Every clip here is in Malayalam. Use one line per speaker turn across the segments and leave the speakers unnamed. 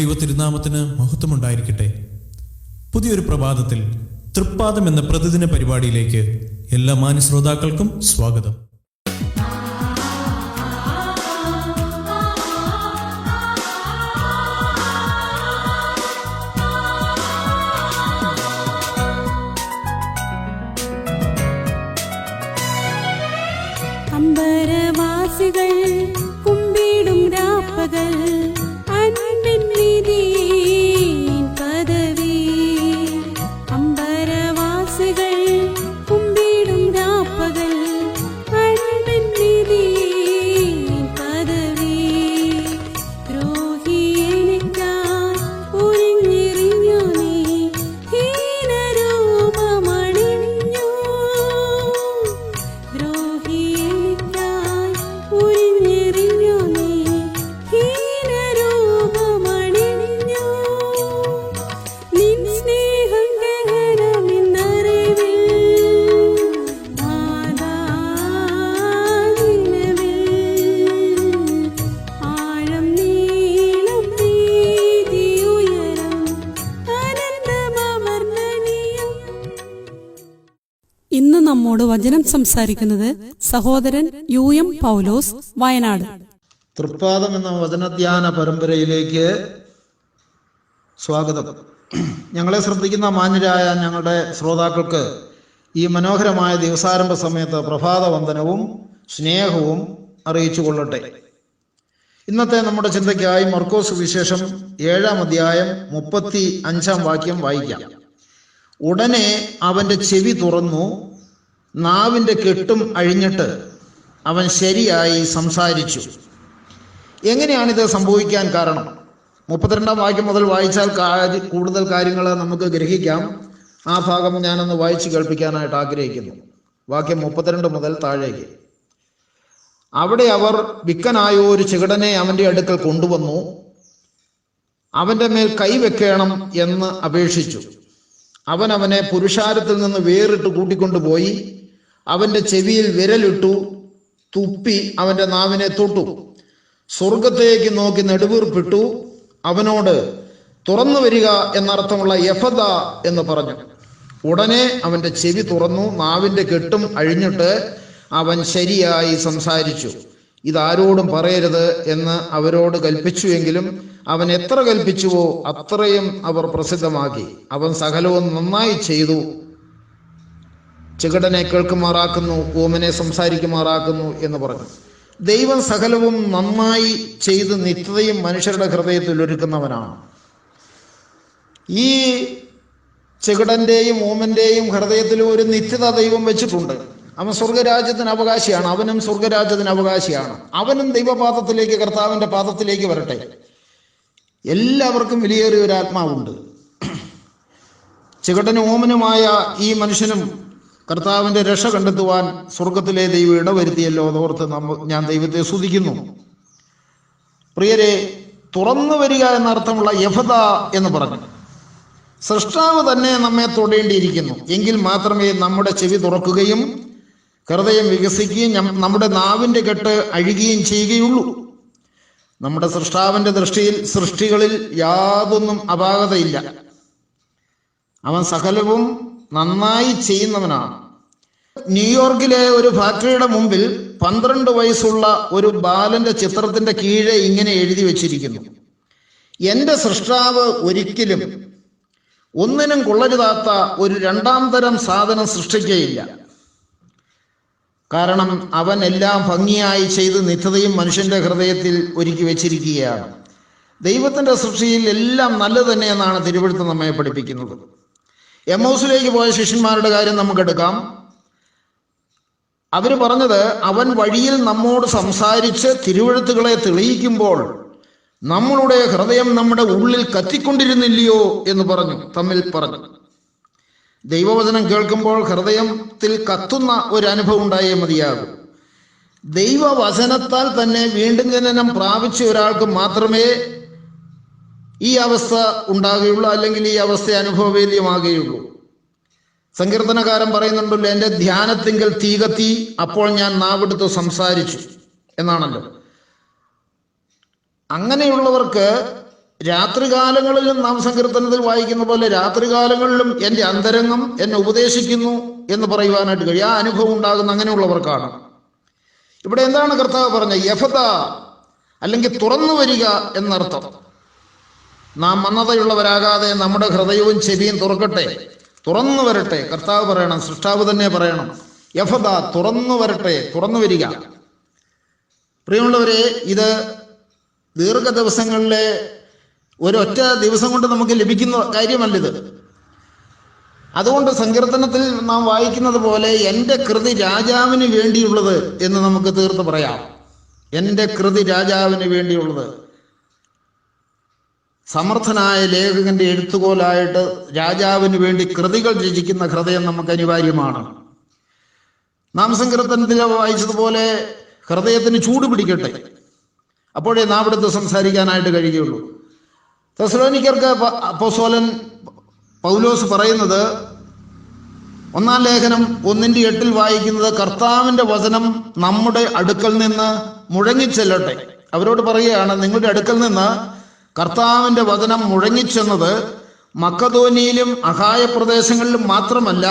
ദൈവ തിരുനാമത്തിന് മഹത്വമുണ്ടായിരിക്കട്ടെ. പുതിയൊരു പ്രഭാതത്തിൽ തൃപ്പാദം എന്ന പ്രതിദിന പരിപാടിയിലേക്ക് എല്ലാ മാന്യ ശ്രോതാക്കൾക്കും സ്വാഗതം.
അമ്പരവാസികൾ കുമ്പിടും രാപ്പകൽ അൻപിൻ നീതിയിൻ പദവി. അമ്പരവാസികൾ കുമ്പിടും രാപ്പകൽ അൻപിൻ നീതിയിൻ പദവി. ദ്രോഹി എനിക്കായി ഉരിഞ്ഞെറിഞ്ഞു നീ ഹീനരൂപമണിഞ്ഞു. ദ്രോഹി ഇന്ന് നമ്മോട് വചനം സംസാരിക്കുന്നത് സഹോദരൻ UM പൗലോസ്, വയനാട്.
തൃപ്പാദം എന്ന വചനധ്യാന പരമ്പരയിലേക്ക് സ്വാഗതം. ഞങ്ങളെ ശ്രദ്ധിക്കുന്ന മാന്യരായ ഞങ്ങളുടെ ശ്രോതാക്കൾക്ക് ഈ മനോഹരമായ ദിവസാരംഭ സമയത്ത് പ്രഭാത വന്ദനവും സ്നേഹവും അറിയിച്ചു കൊള്ളട്ടെ. ഇന്നത്തെ നമ്മുടെ ചിന്തയ്ക്കായി മർക്കോസ് സുവിശേഷം 7-ാം അധ്യായം 35-ാം വാക്യം വായിക്കാം. ഉടനെ അവന്റെ ചെവി തുറന്നു, നാവിൻ്റെ കെട്ടും അഴിഞ്ഞിട്ട് അവൻ ശരിയായി സംസാരിച്ചു. എങ്ങനെയാണിത് സംഭവിക്കാൻ കാരണം? 32-ാം വാക്യം മുതൽ വായിച്ചാൽ കൂടുതൽ കാര്യങ്ങൾ നമുക്ക് ഗ്രഹിക്കാം. ആ ഭാഗം ഞാനൊന്ന് വായിച്ചു കേൾപ്പിക്കാനായിട്ട് ആഗ്രഹിക്കുന്നു. വാക്യം 32 മുതൽ താഴേക്ക്. അവിടെ അവർ വിക്കനായ ഒരു ചെകിടനെ അവൻ്റെ അടുക്കൽ കൊണ്ടുവന്നു. അവൻ്റെ മേൽ കൈവെക്കണം എന്ന് അപേക്ഷിച്ചു. അവൻ അവനെ പുരുഷാരത്തിൽ നിന്ന് വേറിട്ട് കൂട്ടിക്കൊണ്ടുപോയി അവൻ്റെ ചെവിയിൽ വിരലിട്ടു, തുപ്പി അവൻ്റെ നാവിനെ തൊട്ടു, സ്വർഗത്തേക്ക് നോക്കി നെടുവീർപ്പിട്ടു, അവനോട് തുറന്നു വരിക എന്നർത്ഥമുള്ള യഫദ എന്ന് പറഞ്ഞു. ഉടനെ അവൻ്റെ ചെവി തുറന്നു, നാവിൻ്റെ കെട്ടും അഴിഞ്ഞിട്ട് അവൻ ശരിയായി സംസാരിച്ചു. ഇതാരോടും പറയരുത് എന്ന് അവരോട് കൽപ്പിച്ചുവെങ്കിലും അവൻ എത്ര കൽപ്പിച്ചുവോ അത്രയും അവർ പ്രസിദ്ധമാക്കി. അവൻ സകലവും നന്നായി ചെയ്തു. ചെകിടനെ കേൾക്കുമാറാക്കുന്നു, ഊമനെ സംസാരിക്കുമാറാക്കുന്നു എന്ന് പറഞ്ഞു. ദൈവം സകലവും നന്നായി ചെയ്ത് നിത്യതയും മനുഷ്യരുടെ ഹൃദയത്തിൽ ഒരുക്കുന്നവനാണ്. ഈ ചെകിടന്റെയും ഊമന്റെയും ഹൃദയത്തിൽ ഒരു നിത്യത ദൈവം വെച്ചിട്ടുണ്ട്. അവൻ സ്വർഗരാജ്യത്തിന് അവകാശിയാണ്. അവനും സ്വർഗരാജ്യത്തിന് അവകാശിയാണ്. അവനും ദൈവപാദത്തിലേക്ക്, കർത്താവിൻ്റെ പാദത്തിലേക്ക് വരട്ടെ. എല്ലാവർക്കും വിലയേറിയ ഒരു ആത്മാവുണ്ട്. ചെകിടനും ഓമനുമായ ഈ മനുഷ്യനും കർത്താവിൻ്റെ രക്ഷ കണ്ടെത്തുവാൻ സ്വർഗത്തിലെ ദൈവം ഇടവരുത്തിയല്ലോ അതോർത്ത് ഞാൻ ദൈവത്തെ സ്തുതിക്കുന്നു. പ്രിയരെ, തുറന്നു വരിക എന്നർത്ഥമുള്ള യഫദ എന്ന് പറഞ്ഞു. സൃഷ്ടാവ് തന്നെ നമ്മെ തൊടേണ്ടിയിരിക്കുന്നു. എങ്കിൽ മാത്രമേ നമ്മുടെ ചെവി തുറക്കുകയും ഹൃദയം വികസിക്കുകയും നമ്മുടെ നാവിൻ്റെ കെട്ട് അഴുകുകയും ചെയ്യുകയുള്ളൂ. നമ്മുടെ സൃഷ്ടാവിൻ്റെ ദൃഷ്ടിയിൽ സൃഷ്ടികളിൽ യാതൊന്നും അപാകതയില്ല. അവൻ സകലവും നന്നായി ചെയ്യുന്നവനാണ്. ന്യൂയോർക്കിലെ ഒരു ഫാക്ടറിയുടെ മുമ്പിൽ 12 വയസ്സുള്ള ഒരു ബാലന്റെ ചിത്രത്തിന്റെ കീഴെ ഇങ്ങനെ എഴുതി വെച്ചിരിക്കുന്നു: എൻ്റെ സൃഷ്ടാവ് ഒരിക്കലും ഒന്നിനും കൊള്ളരുതാത്ത ഒരു 2ാം തരം സാധനം സൃഷ്ടിക്കുകയില്ല. കാരണം അവൻ എല്ലാം ഭംഗിയായി ചെയ്ത് നിത്യതയും മനുഷ്യന്റെ ഹൃദയത്തിൽ ഒരുക്കി വെച്ചിരിക്കുകയാണ്. ദൈവത്തിന്റെ സൃഷ്ടിയിൽ എല്ലാം നല്ലത് തന്നെയെന്നാണ് തിരുവെഴുത്ത് നമ്മെ പഠിപ്പിക്കുന്നത്. എമ്മൗസിലേക്ക് പോയ ശിഷ്യന്മാരുടെ കാര്യം നമുക്കെടുക്കാം. അവർ പറഞ്ഞത്, അവൻ വഴിയിൽ നമ്മോട് സംസാരിച്ച് തിരുവെഴുത്തുകളെ തെളിയിക്കുമ്പോൾ നമ്മളുടെ ഹൃദയം നമ്മുടെ ഉള്ളിൽ കത്തിക്കൊണ്ടിരുന്നില്ലയോ എന്ന് തമ്മിൽ പറഞ്ഞു. ദൈവവചനം കേൾക്കുമ്പോൾ ഹൃദയത്തിൽ കത്തുന്ന ഒരു അനുഭവം ഉണ്ടായേ മതിയാകും. ദൈവവചനത്താൽ തന്നെ വീണ്ടും ജനനം പ്രാപിച്ച ഒരാൾക്ക് മാത്രമേ ഈ അവസ്ഥ ഉണ്ടാകുകയുള്ളൂ, അല്ലെങ്കിൽ ഈ അവസ്ഥ അനുഭവവേദ്യമാകുകയുള്ളൂ. സങ്കീർത്തനകാരൻ പറയുന്നുണ്ടല്ലോ, എൻ്റെ ധ്യാനത്തിങ്കൽ തീ കത്തി, അപ്പോൾ ഞാൻ നാവെടുത്ത് സംസാരിച്ചു എന്നാണല്ലോ. അങ്ങനെയുള്ളവർക്ക് രാത്രികാലങ്ങളിലും നാം സങ്കീർത്തനത്തിൽ വായിക്കുന്ന പോലെ രാത്രികാലങ്ങളിലും എൻ്റെ അന്തരംഗം എന്നെ ഉപദേശിക്കുന്നു എന്ന് പറയുവാനായിട്ട് കഴിയും. ആ അനുഭവം ഉണ്ടാകുന്ന അങ്ങനെയുള്ളവർക്കാണ്. ഇവിടെ എന്താണ് കർത്താവ് പറഞ്ഞത്? യഫത, അല്ലെങ്കിൽ തുറന്നു വരിക എന്നർത്ഥം. നാം മന്ദതയുള്ളവരാകാതെ നമ്മുടെ ഹൃദയവും ചെവിയും തുറക്കട്ടെ, തുറന്നു വരട്ടെ. കർത്താവ് പറയണം, സൃഷ്ടാവ് തന്നെ പറയണം, യഫത, തുറന്നു വരട്ടെ, തുറന്നു വരിക. പ്രിയമുള്ളവരെ, ഇത് ദീർഘ ദിവസങ്ങളിലെ ഒരൊറ്റ ദിവസം കൊണ്ട് നമുക്ക് ലഭിക്കുന്ന കാര്യമല്ലിത്. അതുകൊണ്ട് സങ്കീർത്തനത്തിൽ നാം വായിക്കുന്നത് പോലെ എൻ്റെ കൃതി രാജാവിന് വേണ്ടിയുള്ളത് എന്ന് നമുക്ക് തീർത്ത് പറയാം. എൻ്റെ കൃതി രാജാവിന് വേണ്ടിയുള്ളത്. സമർത്ഥനായ ലേഖകന്റെ എഴുത്തുകോലായിട്ട് രാജാവിന് വേണ്ടി കൃതികൾ രചിക്കുന്ന ഹൃദയം നമുക്ക് അനിവാര്യമാണ്. നാം സങ്കീർത്തനത്തിൽ വായിച്ചതുപോലെ ഹൃദയത്തിന് ചൂട് പിടിക്കട്ടെ, അപ്പോഴേ നാവിടുത്തെ സംസാരിക്കാനായിട്ട് കഴിയുകയുള്ളൂ. തെസ്സലോനിക്കർക്ക് അപ്പോസ്തലൻ പൗലോസ് പറയുന്നത്, 1-ാം ലേഖനം 1:8 വായിക്കുന്നത്, കർത്താവിൻ്റെ വചനം നമ്മുടെ അടുക്കൽ നിന്ന് മുഴങ്ങിച്ചെല്ലട്ടെ. അവരോട് പറയുകയാണ്, നിങ്ങളുടെ അടുക്കൽ നിന്ന് കർത്താവിൻ്റെ വചനം മുഴങ്ങിച്ചെന്നത് മക്കദോനിയിലും അഖായ പ്രദേശങ്ങളിലും മാത്രമല്ല,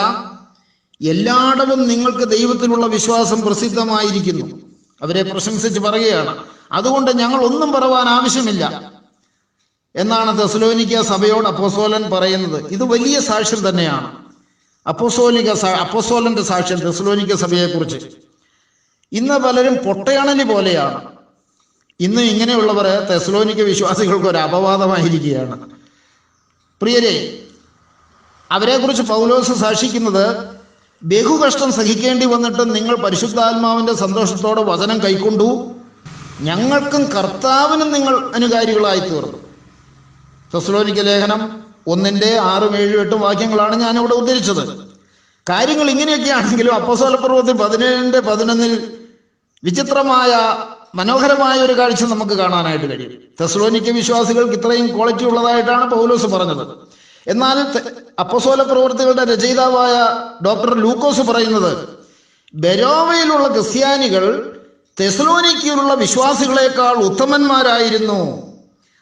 എല്ലായിടവും നിങ്ങൾക്ക് ദൈവത്തിലുള്ള വിശ്വാസം പ്രസിദ്ധമായിരിക്കുന്നു. അവരെ പ്രശംസിച്ച് പറയുകയാണ്. അതുകൊണ്ട് ഞങ്ങൾ ഒന്നും പറവാൻ ആവശ്യമില്ല എന്നാണ് തെസ്സലോനിക്ക സഭയോട് അപ്പോസ്തലൻ പറയുന്നത്. ഇത് വലിയ സാക്ഷ്യം തന്നെയാണ്. അപ്പോസ്തലന്റെ സാക്ഷ്യം തെസ്സലോനിക്ക സഭയെക്കുറിച്ച്. ഇന്ന് പലരും പൊട്ടയണലി പോലെയാണ്. ഇന്ന് ഇങ്ങനെയുള്ളവർ തെസ്സലോനിക്ക വിശ്വാസികൾക്ക് ഒരു അപവാദമായിരിക്കുകയാണ്. പ്രിയരെ, അവരെക്കുറിച്ച് പൗലോസ് സാക്ഷിക്കുന്നത്, ബഹുകഷ്ടം സഹിക്കേണ്ടി വന്നിട്ട് നിങ്ങൾ പരിശുദ്ധാത്മാവിന്റെ സന്തോഷത്തോടെ വചനം കൈക്കൊണ്ടു, ഞങ്ങൾക്കും കർത്താവിനും നിങ്ങൾ അനുകാരികളായി തീർന്നു. തെസ്സലോനിക്ക ലേഖനം 1:6, 7, 8 വാക്യങ്ങളാണ് ഞാനിവിടെ ഉദ്ധരിച്ചത്. കാര്യങ്ങൾ ഇങ്ങനെയൊക്കെയാണെങ്കിലും അപ്പോസ്തലപ്രവൃത്തി 17:11 വിചിത്രമായ മനോഹരമായ ഒരു കാഴ്ച നമുക്ക് കാണാനായിട്ട് കഴിയും. തെസ്സലോനിക്ക വിശ്വാസികൾക്ക് ഇത്രയും ക്വാളിറ്റി ഉള്ളതായിട്ടാണ് പൗലോസ് പറഞ്ഞത്. എന്നാൽ അപ്പോസ്തല പ്രവൃത്തികളുടെ രചയിതാവായ ഡോക്ടർ ലൂക്കോസ് പറയുന്നത്, ബെരോവയിലുള്ള ക്രിസ്ത്യാനികൾ തെസ്സലോനിക്കയിലുള്ള വിശ്വാസികളെക്കാൾ ഉത്തമന്മാരായിരുന്നു.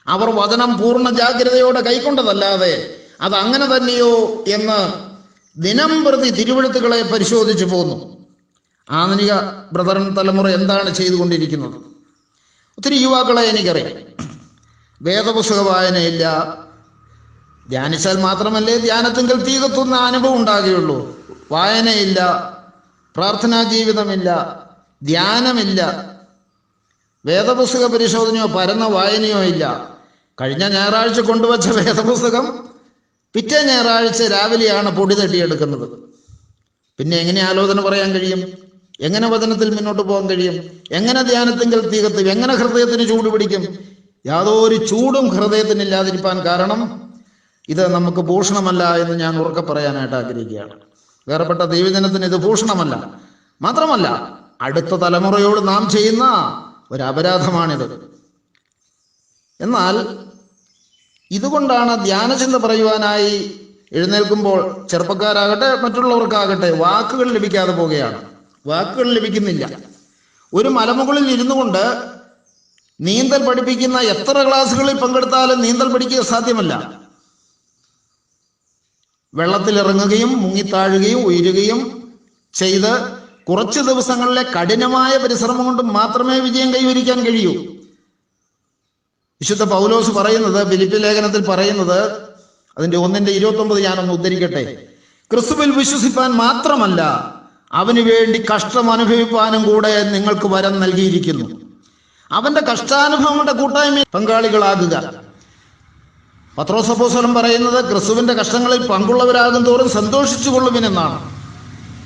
അവർ വചനം പൂർണ്ണ ജാഗ്രതയോടെ കൈക്കൊണ്ടതല്ലാതെ അത് അങ്ങനെ തന്നെയോ എന്ന് ദിനം പ്രതി തിരുവെഴുത്തുകളെ പരിശോധിച്ചു പോന്നു. ആധുനിക ബ്രദറൻ തലമുറ എന്താണ് ചെയ്തുകൊണ്ടിരിക്കുന്നത്? ഒത്തിരി യുവാക്കളെ എനിക്കറിയാം, വേദപുസ്തക വായനയില്ല. ധ്യാനിച്ചാൽ മാത്രമല്ലേ ധ്യാനത്തിങ്കൽ തീ കത്തുന്ന അനുഭവം ഉണ്ടാകുകയുള്ളൂ. വായനയില്ല, പ്രാർത്ഥനാ ജീവിതമില്ല, ധ്യാനമില്ല, വേദപുസ്തക പരിശോധനയോ പരന്ന വായനയോ ഇല്ല. കഴിഞ്ഞ ഞായറാഴ്ച കൊണ്ടുവച്ച വേദപുസ്തകം പിറ്റേ ഞായറാഴ്ച രാവിലെയാണ് പൊടി തട്ടിയെടുക്കുന്നത്. പിന്നെ എങ്ങനെ ആലോചന പറയാൻ കഴിയും? എങ്ങനെ വചനത്തിൽ മുന്നോട്ട് പോകാൻ കഴിയും? എങ്ങനെ ധ്യാനത്തിങ്കൽ തീ കത്തും? എങ്ങനെ ഹൃദയത്തിന് ചൂട് പിടിക്കും? യാതൊരു ചൂടും ഹൃദയത്തിനില്ലാതിരിക്കാൻ കാരണം ഇത് നമുക്ക് ഭൂഷണമല്ല എന്ന് ഞാൻ ഉറക്കെ പറയാനായിട്ട് ആഗ്രഹിക്കുകയാണ്. വേറെപ്പെട്ട ദൈവജനത്തിന് ഇത് ഭൂഷണമല്ല. മാത്രമല്ല, അടുത്ത തലമുറയോട് നാം ചെയ്യുന്ന ഒരു അപരാധമാണിത്. എന്നാൽ ഇതുകൊണ്ടാണ് ധ്യാനചിന്ത പറയുവാനായി എഴുന്നേൽക്കുമ്പോൾ ചെറുപ്പക്കാരാകട്ടെ മറ്റുള്ളവർക്കാകട്ടെ വാക്കുകൾ ലഭിക്കാതെ പോവുകയാണ്. വാക്കുകൾ ലഭിക്കുന്നില്ല. ഒരു മലമുകളിൽ ഇരുന്നു കൊണ്ട് നീന്തൽ പഠിപ്പിക്കുന്ന എത്ര ക്ലാസ്സുകളിൽ പങ്കെടുത്താലും നീന്തൽ പഠിക്കുക സാധ്യമല്ല. വെള്ളത്തിലിറങ്ങുകയും മുങ്ങിത്താഴുകയും ഉയരുകയും ചെയ്ത് കുറച്ച് ദിവസങ്ങളിലെ കഠിനമായ പരിശ്രമം കൊണ്ട് മാത്രമേ വിജയം കൈവരിക്കാൻ കഴിയൂ. വിശുദ്ധ പൗലോസ് പറയുന്നത്, ഫിലിപ്പി ലേഖനത്തിൽ പറയുന്നത്, അതിന്റെ 1:29 ഞാനൊന്ന് ഉദ്ധരിക്കട്ടെ. ക്രിസ്തുവിൽ വിശ്വസിപ്പാൻ മാത്രമല്ല, അവന് വേണ്ടി കഷ്ടം അനുഭവിപ്പാനും കൂടെ നിങ്ങൾക്ക് വരം നൽകിയിരിക്കുന്നു. അവന്റെ കഷ്ടാനുഭവങ്ങളുടെ കൂട്ടായ്മ പങ്കാളികളാകുക. പത്രോസ് അപ്പോസ്തലൻ പറയുന്നത്, ക്രിസ്തുവിന്റെ കഷ്ടങ്ങളിൽ പങ്കുള്ളവരാകും തോറും സന്തോഷിച്ചു കൊള്ളുവിനെന്നാണ്.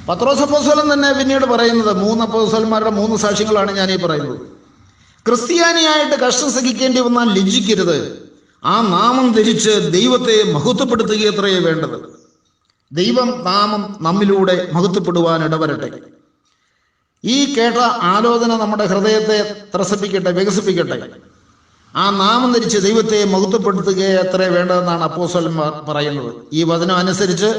പത്രോസ് അപ്പോസ്തലൻ തന്നെ പിന്നീട് പറയുന്നത്, 3 അപ്പോസ്തലന്മാരുടെ 3 സാക്ഷ്യങ്ങളാണ് ഞാൻ ഈ പറയുന്നത്. ക്രിസ്ത്യാനിയായിട്ട് കഷ്ടം സഹിക്കേണ്ടി വന്നാൽ ലജ്ജിക്കരുത്. ആ നാമം ധരിച്ച് ദൈവത്തെ മഹത്വപ്പെടുത്തുകയത്രയേ വേണ്ടത്. ദൈവം നാമം നമ്മിലൂടെ മഹത്വപ്പെടുവാൻ ഇടവരട്ടെ. ഈ കേട്ട ആലോചന നമ്മുടെ ഹൃദയത്തെ ത്രസിപ്പിക്കട്ടെ, വികസിപ്പിക്കട്ടെ. ആ നാമം ധരിച്ച് ദൈവത്തെ മഹത്വപ്പെടുത്തുകയത്രേ വേണ്ടതെന്നാണ് അപ്പോസ്തലന്മാർ പറയുന്നത്. ഈ വചനം അനുസരിച്ച്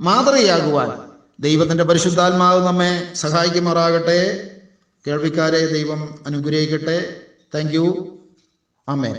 മാതൃകയാകുവാൻ ദൈവത്തിൻ്റെ പരിശുദ്ധാത്മാവ് നമ്മെ സഹായിക്കുമാറാകട്ടെ. കേൾവിക്കാരെ ദൈവം അനുഗ്രഹിക്കട്ടെ. Thank you. ആമേൻ.